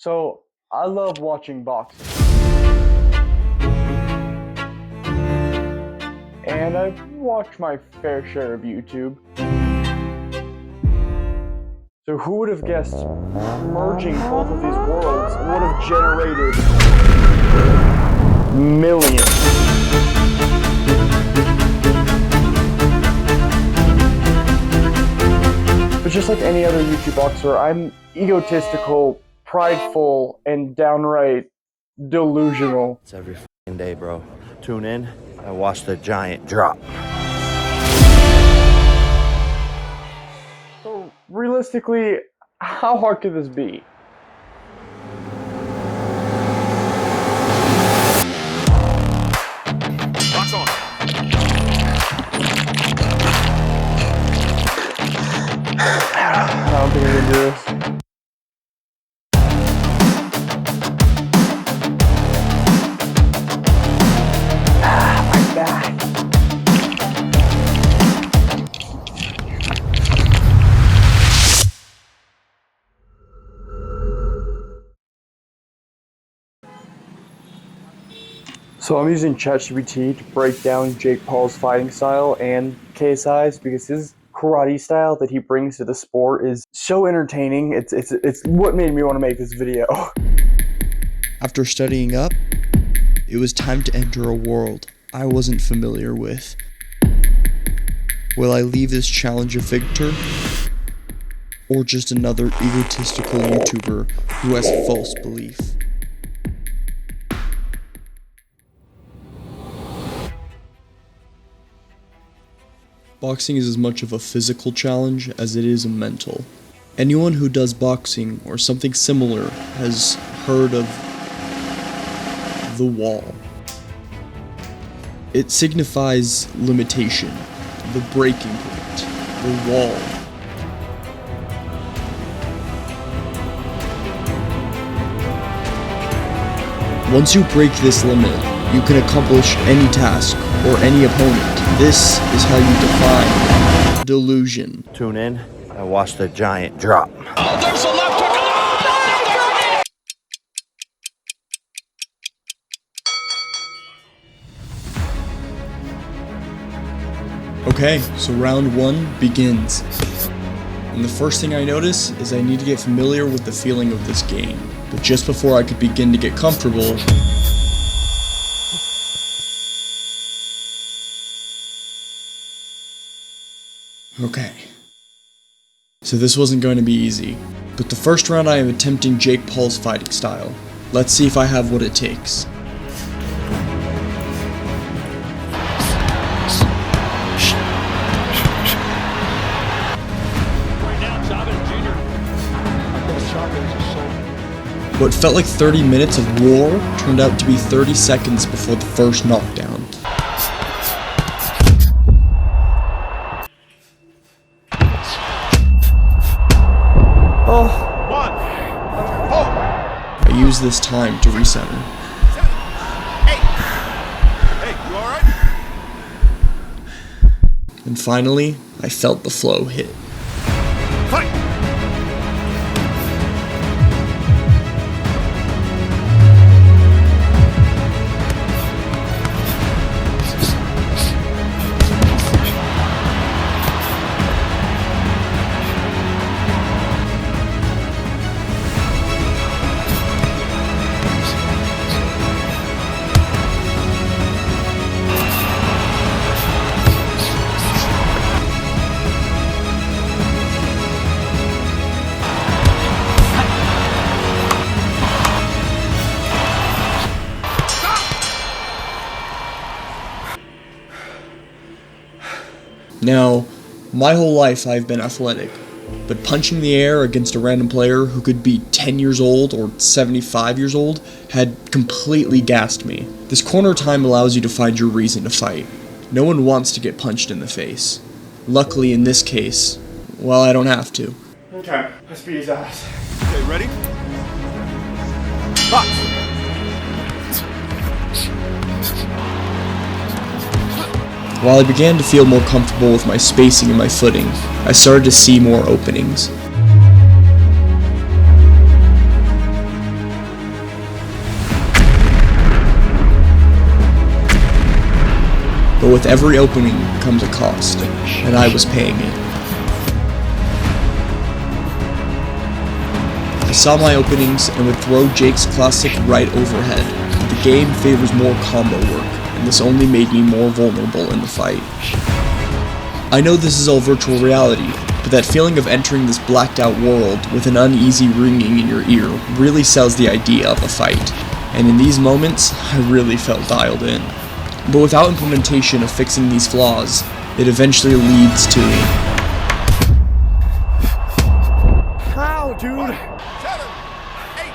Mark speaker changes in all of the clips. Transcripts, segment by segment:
Speaker 1: So, I love watching boxing. And I've watched my fair share of YouTube. So who would have guessed merging both of these worlds would have generated millions? But just like any other YouTube boxer, I'm egotistical, prideful, and downright delusional.
Speaker 2: It's every f***ing day, bro. Tune in and watch the giant drop.
Speaker 1: So realistically, how hard could this be?
Speaker 3: Box on.
Speaker 1: I don't think I can do this. My back. So I'm using ChatGPT to break down Jake Paul's fighting style and KSI's because his karate style that he brings to the sport is so entertaining. It's what made me want to make this video.
Speaker 4: After studying up, it was time to enter a world I wasn't familiar with. Will I leave this challenge a victor? Or just another egotistical YouTuber who has false belief? Boxing is as much of a physical challenge as it is a mental. Anyone who does boxing or something similar has heard of the wall. It signifies limitation, the breaking point, the wall. Once you break this limit, you can accomplish any task or any opponent. This is how you define delusion.
Speaker 2: Tune in and watch the giant drop.
Speaker 3: Oh, there's a left hook.
Speaker 4: Okay, so round one begins. And the first thing I notice is I need to get familiar with the feeling of this game. But just before I could begin to get comfortable, okay. So this wasn't going to be easy. But the first round I am attempting Jake Paul's fighting style. Let's see if I have what it takes. What felt like 30 minutes of war turned out to be 30 seconds before the first knockdown. I used this time to recenter.
Speaker 3: Hey, you alright?
Speaker 4: And finally, I felt the flow hit.
Speaker 3: Fight!
Speaker 4: Now, my whole life I've been athletic, but punching the air against a random player who could be 10 years old or 75 years old had completely gassed me. This corner time allows you to find your reason to fight. No one wants to get punched in the face. Luckily in this case, well, I don't have to.
Speaker 1: Okay, let's beat his ass.
Speaker 3: Okay, ready? Box!
Speaker 4: While I began to feel more comfortable with my spacing and my footing, I started to see more openings. but with every opening comes a cost, and I was paying it. I saw my openings and would throw Jake's classic right overhead. The game favors more combo work, and this only made me more vulnerable in the fight. I know this is all virtual reality, but that feeling of entering this blacked out world with an uneasy ringing in your ear really sells the idea of a fight, and in these moments, I really felt dialed in. But without implementation of fixing these flaws, it eventually leads to...
Speaker 1: How, dude?
Speaker 3: 7, 8.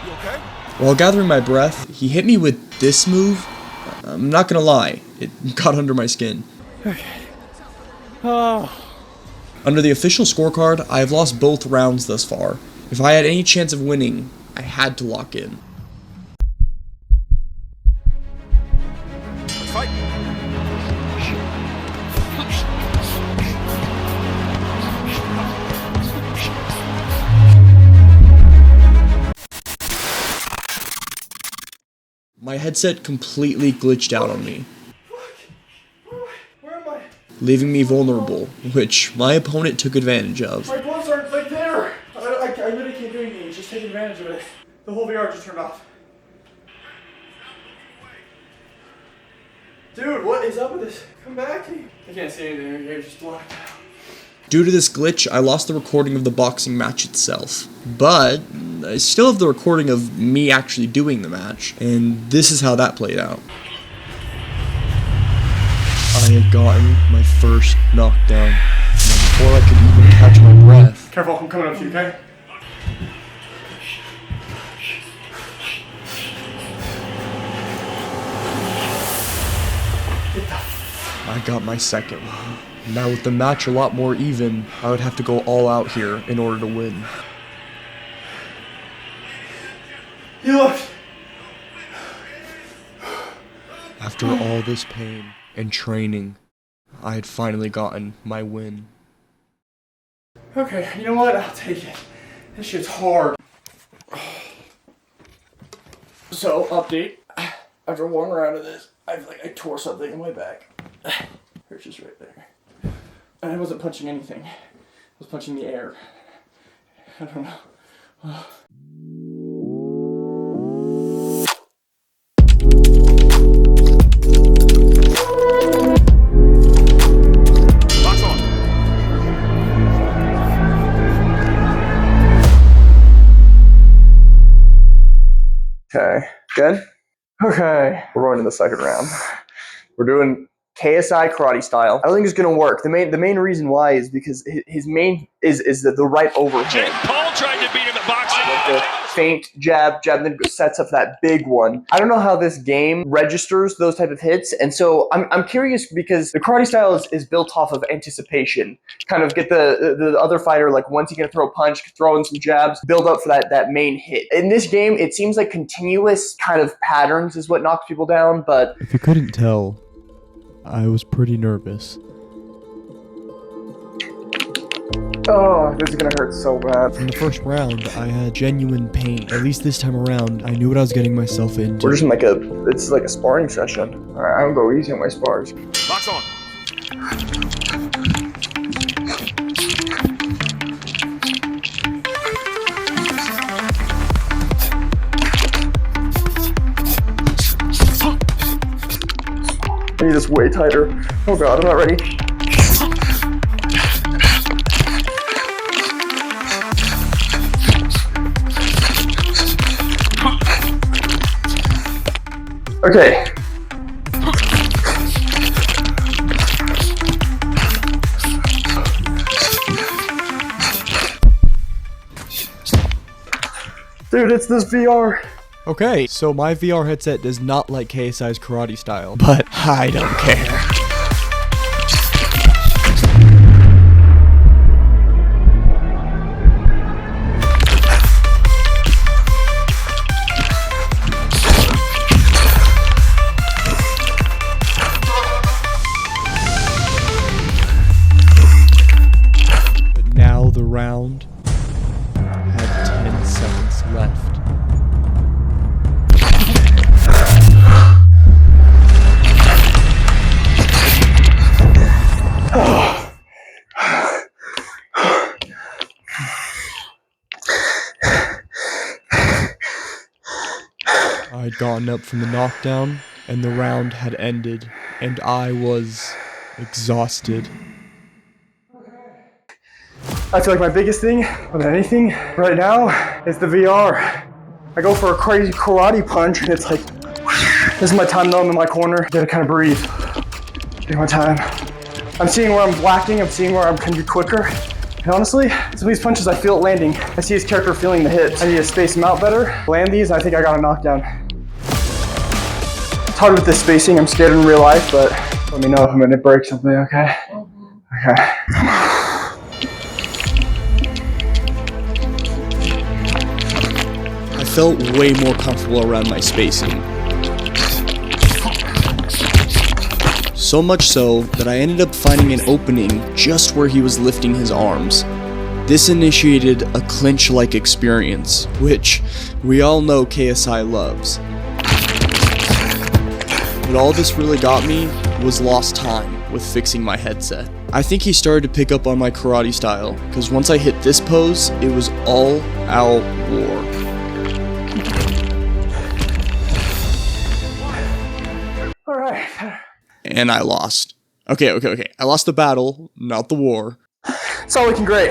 Speaker 3: You okay?
Speaker 4: While gathering my breath, he hit me with this move. I'm not gonna lie, it got under my skin. Under the official scorecard, I have lost both rounds thus far. If I had any chance of winning, I had to lock in.
Speaker 3: Let's fight.
Speaker 4: My headset completely glitched out on me,
Speaker 1: Where am I?
Speaker 4: leaving me vulnerable, which my opponent took advantage of.
Speaker 1: My gloves aren't like there. I literally can't do anything. Just take advantage of it. The whole VR just turned off. Dude, what is up with this? Come back. I can't see anything. You're just blacked out.
Speaker 4: Due to this glitch, I lost the recording of the boxing match itself, but I still have the recording of me actually doing the match, and this is how that played out. I had gotten my first knockdown, and before I could even catch my breath...
Speaker 1: Careful, I'm coming up to you, okay?
Speaker 4: I got my second one. Now with the match a lot more even, I would have to go all out here in order to win.
Speaker 1: You looked.
Speaker 4: After all this pain and training, I had finally gotten my win.
Speaker 1: Okay, you know what? I'll take it. This shit's hard. So, update. After one round of this, I feel like I tore something in my back. It's just right there. And I wasn't punching anything. I was punching the air. I don't know.
Speaker 3: Box on.
Speaker 1: Okay, good? Okay, we're going to the second round. We're doing KSI karate style. I don't think it's gonna work. The main reason why is because his main is the right overhand.
Speaker 3: Jake Paul tried to beat him at boxing.
Speaker 1: The feint, jab, and then sets up that big one. I don't know how this game registers those type of hits, and so I'm curious because the karate style is built off of anticipation. Kind of get the other fighter, like once he can throw a punch, throw in some jabs, build up for that main hit. In this game, it seems like continuous kind of patterns is what knocks people down, but
Speaker 5: If you couldn't tell, I was pretty nervous.
Speaker 1: oh, this is gonna hurt so bad.
Speaker 5: In the first round, I had genuine pain. At least this time around, I knew what I was getting myself into.
Speaker 1: We're just in it's like a sparring session. Alright, I'm gonna go easy on my spars.
Speaker 3: Box on.
Speaker 1: I need this way tighter. Oh god, I'm not ready. Okay. Dude, it's this VR.
Speaker 5: Okay, so my VR headset does not like KSI's karate style, but I don't care. But now the round had 10 seconds left. I had gotten up from the knockdown, and the round had ended, and I was exhausted.
Speaker 1: I feel like my biggest thing, more than anything, right now, is the VR. I go for a crazy karate punch, and it's like, this is my time though, I'm in my corner. Gotta kind of breathe. Take my time. I'm seeing where I'm lacking, I'm seeing where I can be quicker. And honestly, some of these punches, I feel it landing. I see his character feeling the hits. I need to space them out better, land these, and I think I got a knockdown. It's hard with this spacing, I'm scared in real life, but let me know if I'm gonna break something, okay? Okay.
Speaker 4: I felt way more comfortable around my spacing. So much so that I ended up finding an opening just where he was lifting his arms. This initiated a clinch-like experience, which we all know KSI loves. But all this really got me was lost time with fixing my headset. I think he started to pick up on my karate style, because once I hit this pose, it was all out war.
Speaker 1: All right.
Speaker 4: And I lost. Okay. I lost the battle, not the war.
Speaker 1: It's all looking great.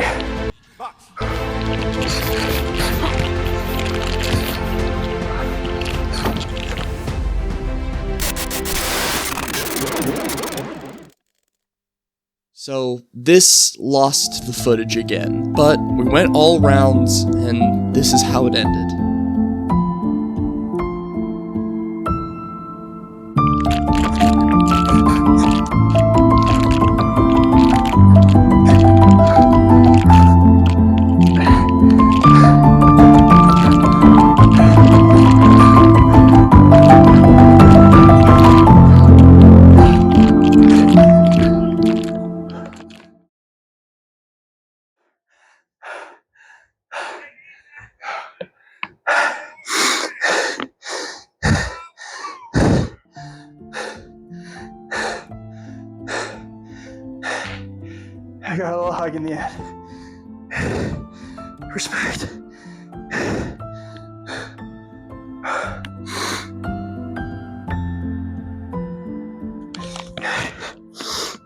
Speaker 4: So this lost the footage again, but we went all rounds, and this is how it ended.
Speaker 1: I got a little hug in the end. Respect.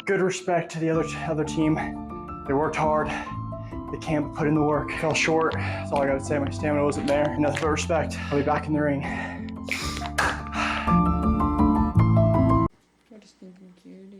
Speaker 1: Good respect to the other team. They worked hard. They can't put in the work. Fell short. That's all I gotta say. My stamina wasn't there. Nothing but respect. I'll be back in the ring.
Speaker 6: What a stinking cutie.